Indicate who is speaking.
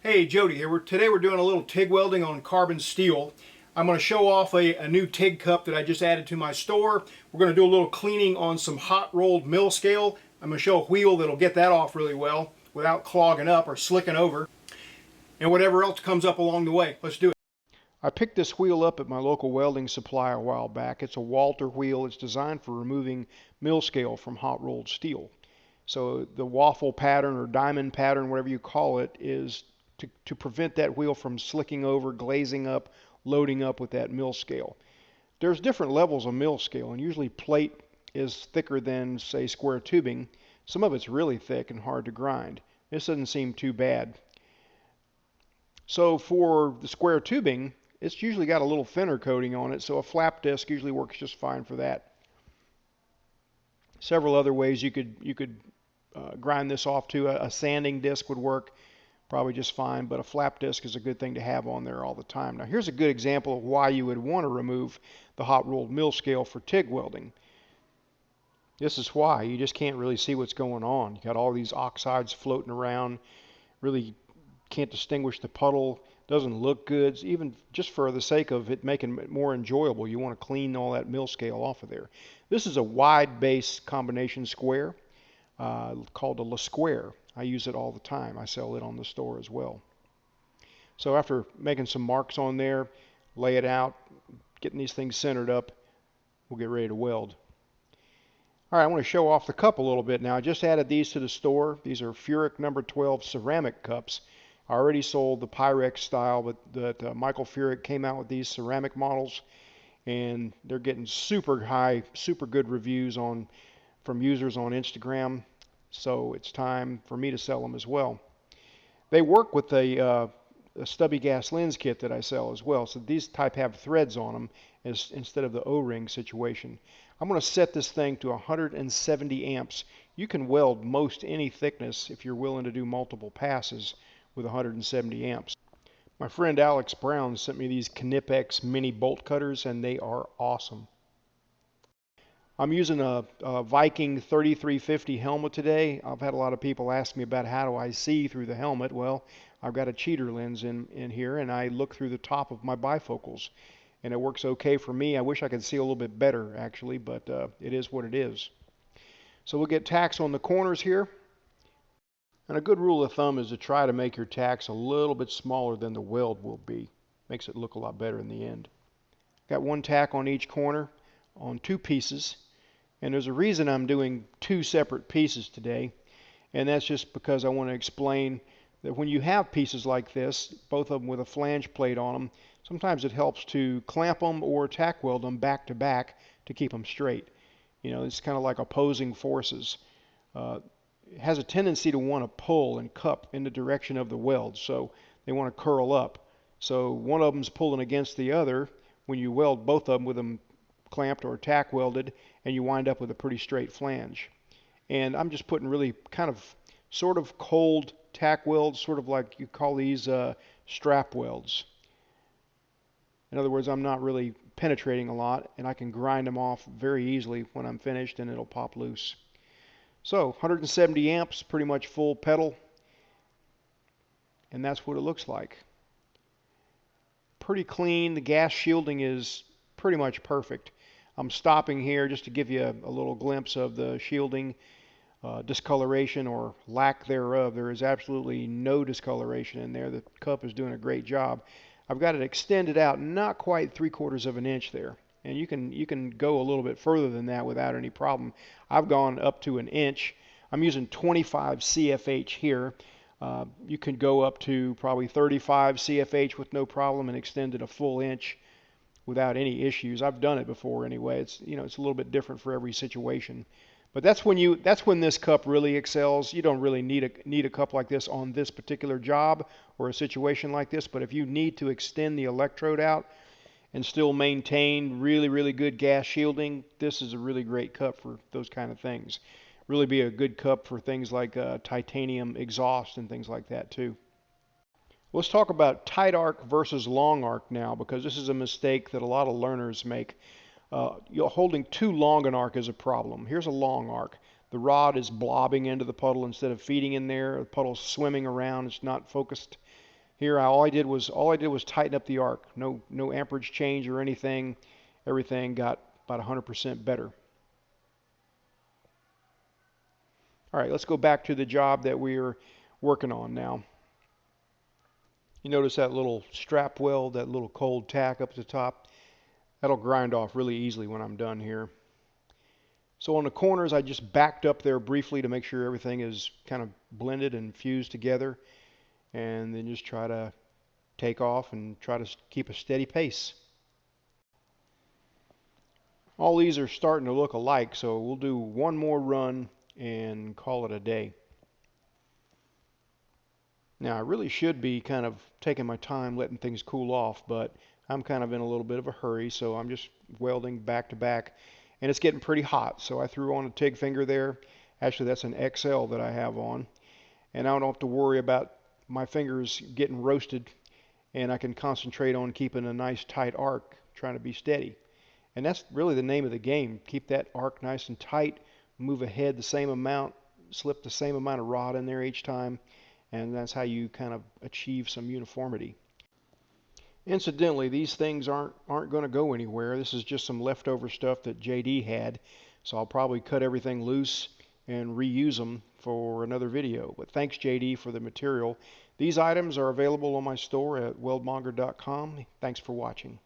Speaker 1: Hey, Jody here. Today we're doing a little TIG welding on carbon steel. I'm going to show off a new TIG cup that I just added to my store. We're going to do a little cleaning on some hot rolled mill scale. I'm going to show a wheel that'll get that off really well without clogging up or slicking over, and whatever else comes up along the way. Let's do it. I picked this wheel up at my local welding supply a while back. It's a Walter wheel. It's designed for removing mill scale from hot rolled steel. So the waffle pattern or diamond pattern, whatever you call it, is to prevent that wheel from slicking over, glazing up, loading up with that mill scale. There's different levels of mill scale, and usually plate is thicker than, say, square tubing. Some of it's really thick and hard to grind. This doesn't seem too bad. So for the square tubing, it's usually got a little thinner coating on it, so a flap disc usually works just fine for that. Several other ways you could grind this off too. A sanding disc would work probably just fine, but a flap disc is a good thing to have on there all the time. Now here's a good example of why you would want to remove the hot rolled mill scale for TIG welding. This is why. You just can't really see what's going on. You got all these oxides floating around, really can't distinguish the puddle, doesn't look good. Even just for the sake of it making it more enjoyable, you want to clean all that mill scale off of there. This is a wide base combination square called a La Square. I use it all the time. I sell it on the store as well. So after making some marks on there, lay it out, getting these things centered up, we'll get ready to weld. All right, I want to show off the cup a little bit now. I just added these to the store. These are Furick number 12 ceramic cups. I already sold the Pyrex style, but Michael Furick came out with these ceramic models, and they're getting super high, super good reviews from users on Instagram. So it's time for me to sell them as well. They work with a stubby gas lens kit that I sell as well. So these type have threads on them instead of the O-ring situation. I'm going to set this thing to 170 amps. You can weld most any thickness if you're willing to do multiple passes with 170 amps. My friend Alex Brown sent me these Knipex mini bolt cutters, and they are awesome. I'm using a Viking 3350 helmet today. I've had a lot of people ask me about how do I see through the helmet. Well, I've got a cheater lens in here, and I look through the top of my bifocals, and it works okay for me. I wish I could see a little bit better actually, but it is what it is. So we'll get tacks on the corners here. And a good rule of thumb is to try to make your tacks a little bit smaller than the weld will be. Makes it look a lot better in the end. Got one tack on each corner on two pieces. And there's a reason I'm doing two separate pieces today, and that's just because I want to explain that when you have pieces like this, both of them with a flange plate on them, sometimes it helps to clamp them or tack weld them back to back to keep them straight. You know, it's kind of like opposing forces. It has a tendency to want to pull and cup in the direction of the weld, so they want to curl up. So one of them's pulling against the other when you weld both of them with them clamped or tack welded, and you wind up with a pretty straight flange. And I'm just putting really kind of sort of cold tack welds, sort of like you call these strap welds. In other words, I'm not really penetrating a lot, and I can grind them off very easily when I'm finished, and it'll pop loose. So 170 amps, pretty much full pedal, and that's what it looks like. Pretty clean. The gas shielding is pretty much perfect. I'm stopping here just to give you a little glimpse of the shielding discoloration or lack thereof. There is absolutely no discoloration in there. The cup is doing a great job. I've got it extended out not quite 3/4 of an inch there, and you can go a little bit further than that without any problem. I've gone up to an inch. I'm using 25 CFH here. You can go up to probably 35 CFH with no problem and extend it a full inch without any issues. I've done it before anyway. It's a little bit different for every situation. But that's when this cup really excels. You don't really need a cup like this on this particular job or a situation like this, but if you need to extend the electrode out and still maintain really good gas shielding, this is a really great cup for those kind of things. Really be a good cup for things like titanium exhaust and things like that too. Let's talk about tight arc versus long arc now, because this is a mistake that a lot of learners make. Holding too long an arc is a problem. Here's a long arc. The rod is blobbing into the puddle instead of feeding in there. The puddle's swimming around. It's not focused. Here, all I did was tighten up the arc. No amperage change or anything. Everything got about 100% better. All right, let's go back to the job that we're working on now. You notice that little strap weld, that little cold tack up at the top? That'll grind off really easily when I'm done here. So on the corners, I just backed up there briefly to make sure everything is kind of blended and fused together, and then just try to take off and try to keep a steady pace. All these are starting to look alike, so we'll do one more run and call it a day. Now, I really should be kind of taking my time, letting things cool off, but I'm kind of in a little bit of a hurry, so I'm just welding back to back, and it's getting pretty hot, so I threw on a TIG finger there. Actually, that's an XL that I have on, and I don't have to worry about my fingers getting roasted, and I can concentrate on keeping a nice tight arc, trying to be steady. And that's really the name of the game. Keep that arc nice and tight, move ahead the same amount, slip the same amount of rod in there each time, and that's how you kind of achieve some uniformity. Incidentally, these things aren't going to go anywhere. This is just some leftover stuff that JD had, so I'll probably cut everything loose and reuse them for another video. But thanks, JD, for the material. These items are available on my store at weldmonger.com. Thanks for watching.